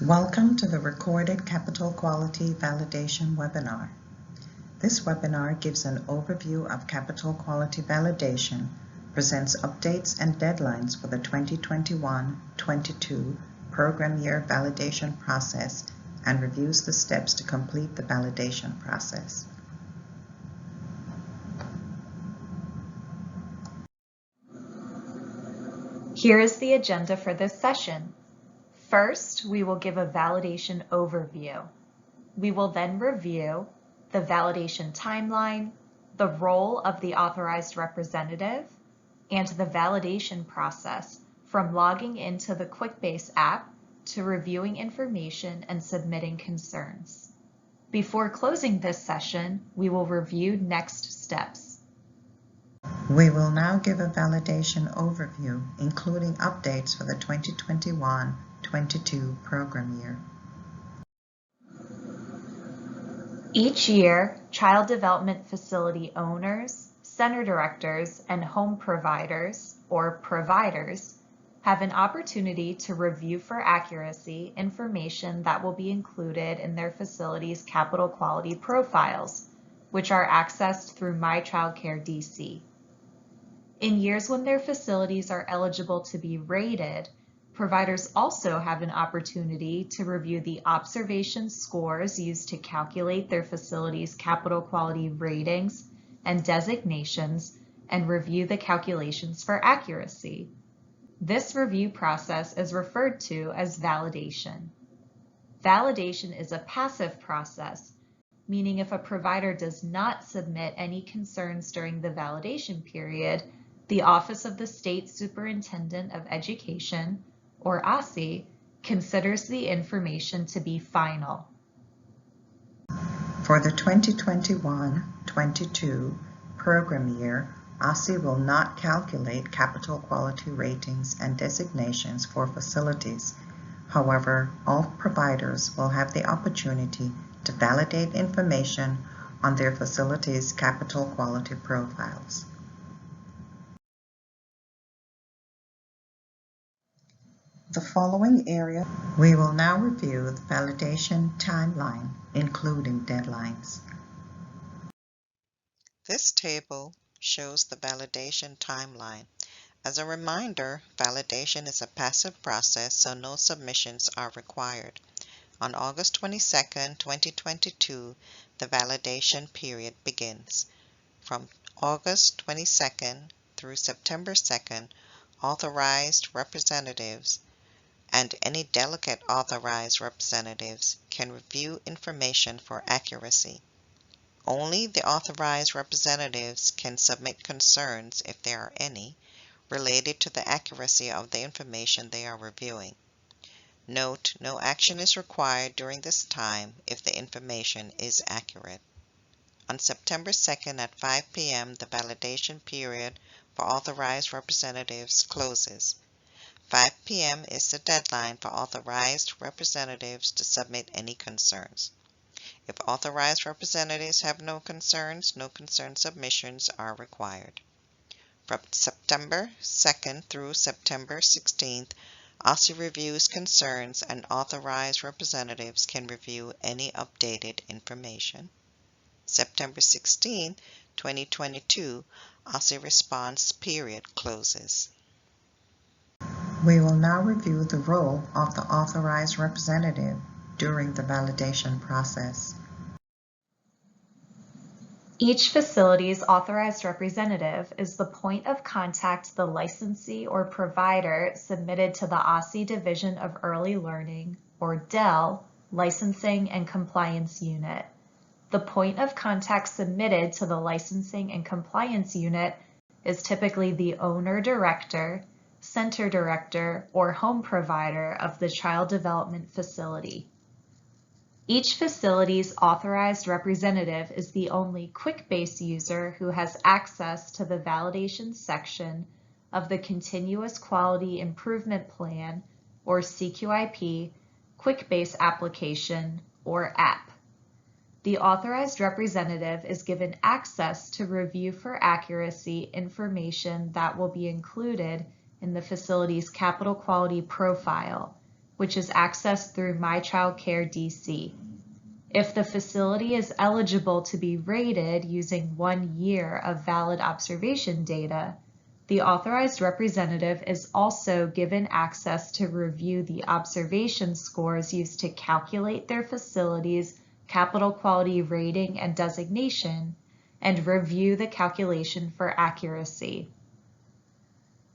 Welcome to the recorded Capital Quality Validation webinar. This webinar gives an overview of capital quality validation, presents updates and deadlines for the 2021-22 program year validation process, and reviews the steps to complete the validation process. Here is the agenda for this session. First, we will give a validation overview. We will then review the validation timeline, the role of the authorized representative, and the validation process from logging into the Quickbase app to reviewing information and submitting concerns. Before closing this session, we will review next steps. We will now give a validation overview, including updates for the 2021-22 program year. Each year, child development facility owners, center directors, and home providers, or providers, have an opportunity to review for accuracy information that will be included in their facility's capital quality profiles, which are accessed through My Child Care DC. In years when their facilities are eligible to be rated, providers also have an opportunity to review the observation scores used to calculate their facility's capital quality ratings and designations and review the calculations for accuracy. This review process is referred to as validation. Validation is a passive process, meaning if a provider does not submit any concerns during the validation period, the Office of the State Superintendent of Education, or OSSE, considers the information to be final. For the 2021-22 program year, OSSE will not calculate capital quality ratings and designations for facilities. However, all providers will have the opportunity to validate information on their facilities' capital quality profiles. The following area, we will now review the validation timeline, including deadlines. This table shows the validation timeline. As a reminder, validation is a passive process, so no submissions are required. On August 22, 2022, the validation period begins. From August 22nd through September 2nd, authorized representatives and any delegate authorized representatives can review information for accuracy. Only the authorized representatives can submit concerns, if there are any, related to the accuracy of the information they are reviewing. Note, no action is required during this time if the information is accurate. On September 2nd at 5 p.m., the validation period for authorized representatives closes. 5 p.m. is the deadline for authorized representatives to submit any concerns. If authorized representatives have no concerns, no concern submissions are required. From September 2nd through September 16th, OSSE reviews concerns and authorized representatives can review any updated information. September 16, 2022, OSSE response period closes. We will now review the role of the authorized representative during the validation process. Each facility's authorized representative is the point of contact the licensee or provider submitted to the OSSE Division of Early Learning, or DEL, Licensing and Compliance Unit. The point of contact submitted to the Licensing and Compliance Unit is typically the owner-director, center director, or home provider of the child development facility. Each facility's authorized representative is the only Quickbase user who has access to the validation section of the Continuous Quality Improvement Plan, or CQIP, Quickbase application, or app. The authorized representative is given access to review for accuracy information that will be included in the facility's capital quality profile, which is accessed through My Child Care DC. If the facility is eligible to be rated using 1 year of valid observation data, the authorized representative is also given access to review the observation scores used to calculate their facility's capital quality rating and designation, and review the calculation for accuracy.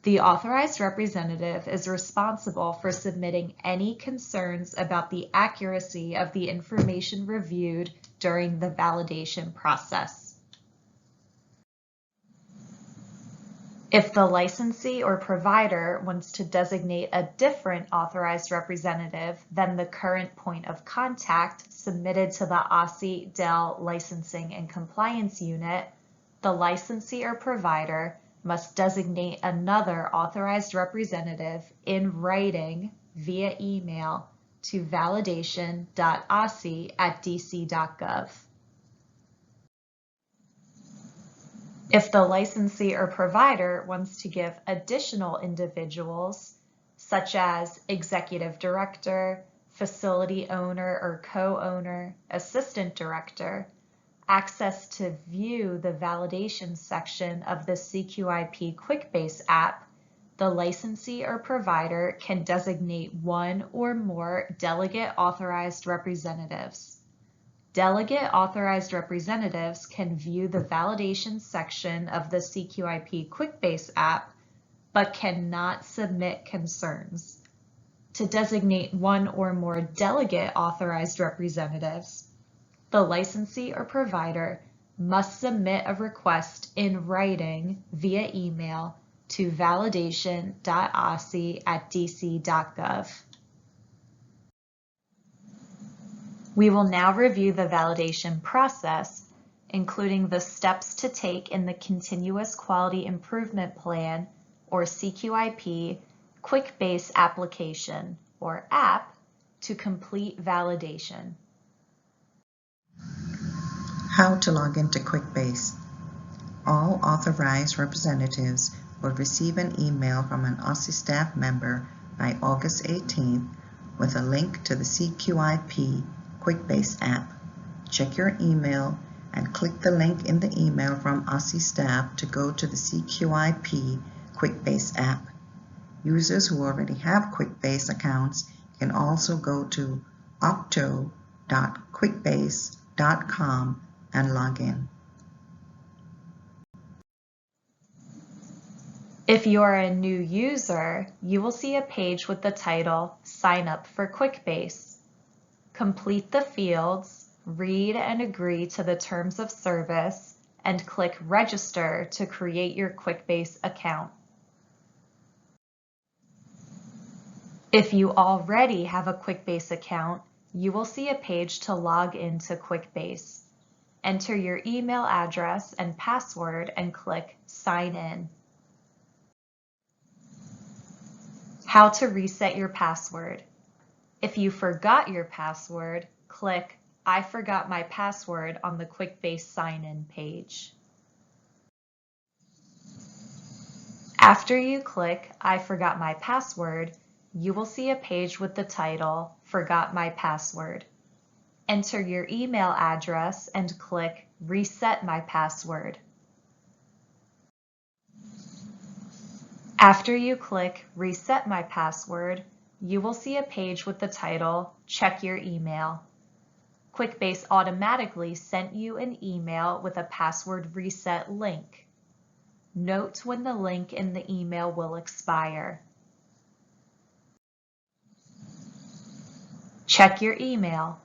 The authorized representative is responsible for submitting any concerns about the accuracy of the information reviewed during the validation process. If the licensee or provider wants to designate a different authorized representative than the current point of contact submitted to the AUSSI-DEL Licensing and Compliance Unit, the licensee or provider must designate another authorized representative in writing via email to validation.aussi@dc.gov. If the licensee or provider wants to give additional individuals, such as executive director, facility owner or co-owner, assistant director, access to view the validation section of the CQIP Quickbase app, the licensee or provider can designate one or more delegate authorized representatives. Delegate authorized representatives can view the validation section of the CQIP Quickbase app, but cannot submit concerns. To designate one or more delegate authorized representatives, the licensee or provider must submit a request in writing via email to validation.aussi@dc.gov. We will now review the validation process, including the steps to take in the Continuous Quality Improvement Plan, or CQIP, Quickbase application, or app, to complete validation. How to log into Quickbase. All authorized representatives will receive an email from an AUSSI staff member by August 18th with a link to the CQIP Quickbase app. Check your email and click the link in the email from AUSSI staff to go to the CQIP Quickbase app. Users who already have Quickbase accounts can also go to octo.quickbase.com and log in. If you are a new user, you will see a page with the title Sign Up for Quickbase. Complete the fields, read and agree to the terms of service, and click Register to create your Quickbase account. If you already have a Quickbase account, you will see a page to log into Quickbase. Enter your email address and password and click Sign In. How to reset your password. If you forgot your password, click I forgot my password on the Quickbase sign-in page. After you click I forgot my password, you will see a page with the title Forgot My Password. Enter your email address and click Reset My Password. After you click Reset My Password, you will see a page with the title Check Your Email. Quickbase automatically sent you an email with a password reset link. Note when the link in the email will expire. Check your email.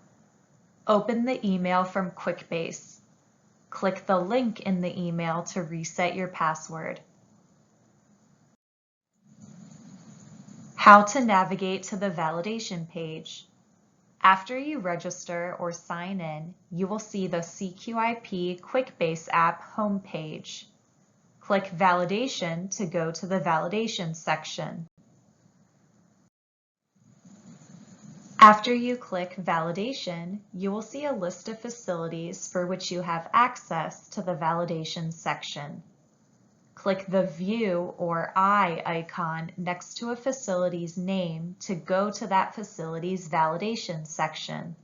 Open the email from Quickbase. Click the link in the email to reset your password. How to navigate to the validation page. After you register or sign in, you will see the CQIP Quickbase app homepage. Click Validation to go to the Validation section. After you click Validation, you will see a list of facilities for which you have access to the Validation section. Click the View or Eye icon next to a facility's name to go to that facility's validation section.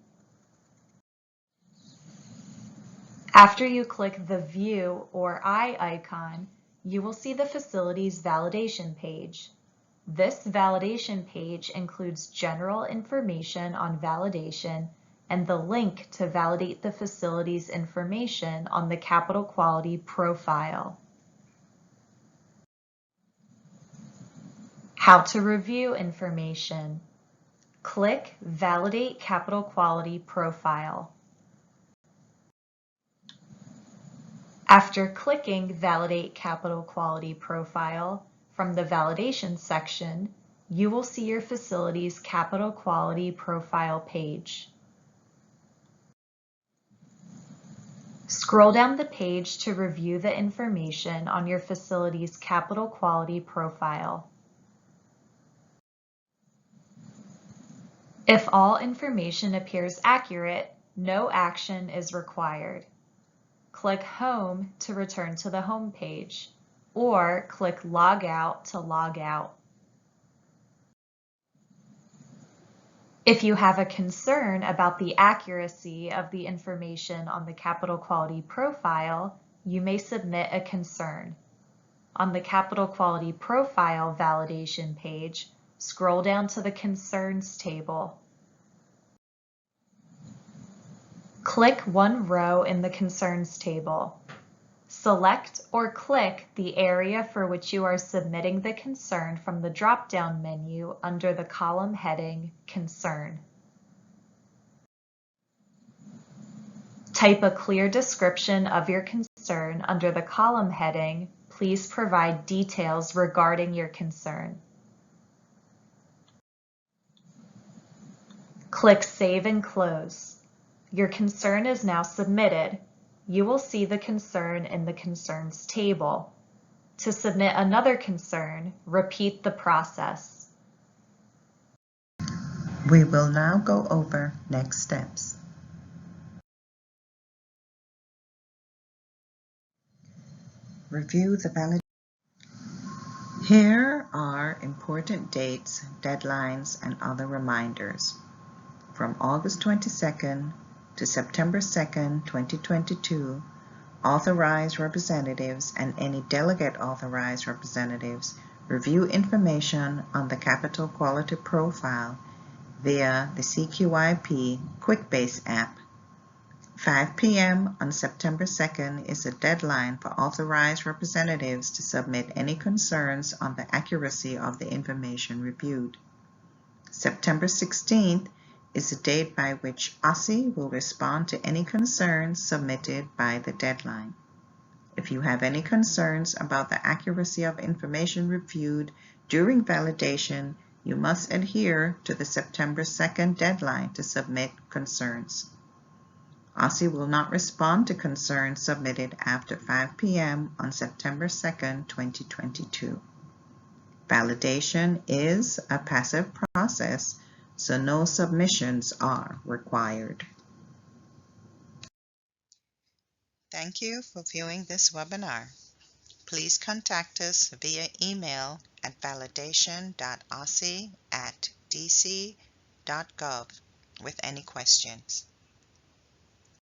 After you click the View or Eye icon, you will see the facility's validation page. This validation page includes general information on validation and the link to validate the facility's information on the Capital Quality profile. How to review information. Click Validate Capital Quality Profile. After clicking Validate Capital Quality Profile, from the Validation section, you will see your facility's Capital Quality Profile page. Scroll down the page to review the information on your facility's Capital Quality Profile. If all information appears accurate, no action is required. Click Home to return to the home page, or click Log Out to log out. If you have a concern about the accuracy of the information on the Capital Quality Profile, you may submit a concern. On the Capital Quality Profile validation page, scroll down to the Concerns table. Click one row in the Concerns table. Select or click the area for which you are submitting the concern from the drop-down menu under the column heading Concern. Type a clear description of your concern under the column heading Please provide details regarding your concern. Click Save and Close. Your concern is now submitted. You will see the concern in the Concerns table. To submit another concern, repeat the process. We will now go over next steps. Review the validation. Here are important dates, deadlines, and other reminders. From August 22nd to September 2nd, 2022, authorized representatives and any delegate authorized representatives review information on the Capital Quality Profile via the CQIP Quickbase app. 5 p.m. on September 2nd is a deadline for authorized representatives to submit any concerns on the accuracy of the information reviewed. September 16th is the date by which OSSI will respond to any concerns submitted by the deadline. If you have any concerns about the accuracy of information reviewed during validation, you must adhere to the September 2nd deadline to submit concerns. OSSI will not respond to concerns submitted after 5 p.m. on September 2nd, 2022. Validation is a passive process, so no submissions are required. Thank you for viewing this webinar. Please contact us via email at validation.ossi@dc.gov with any questions.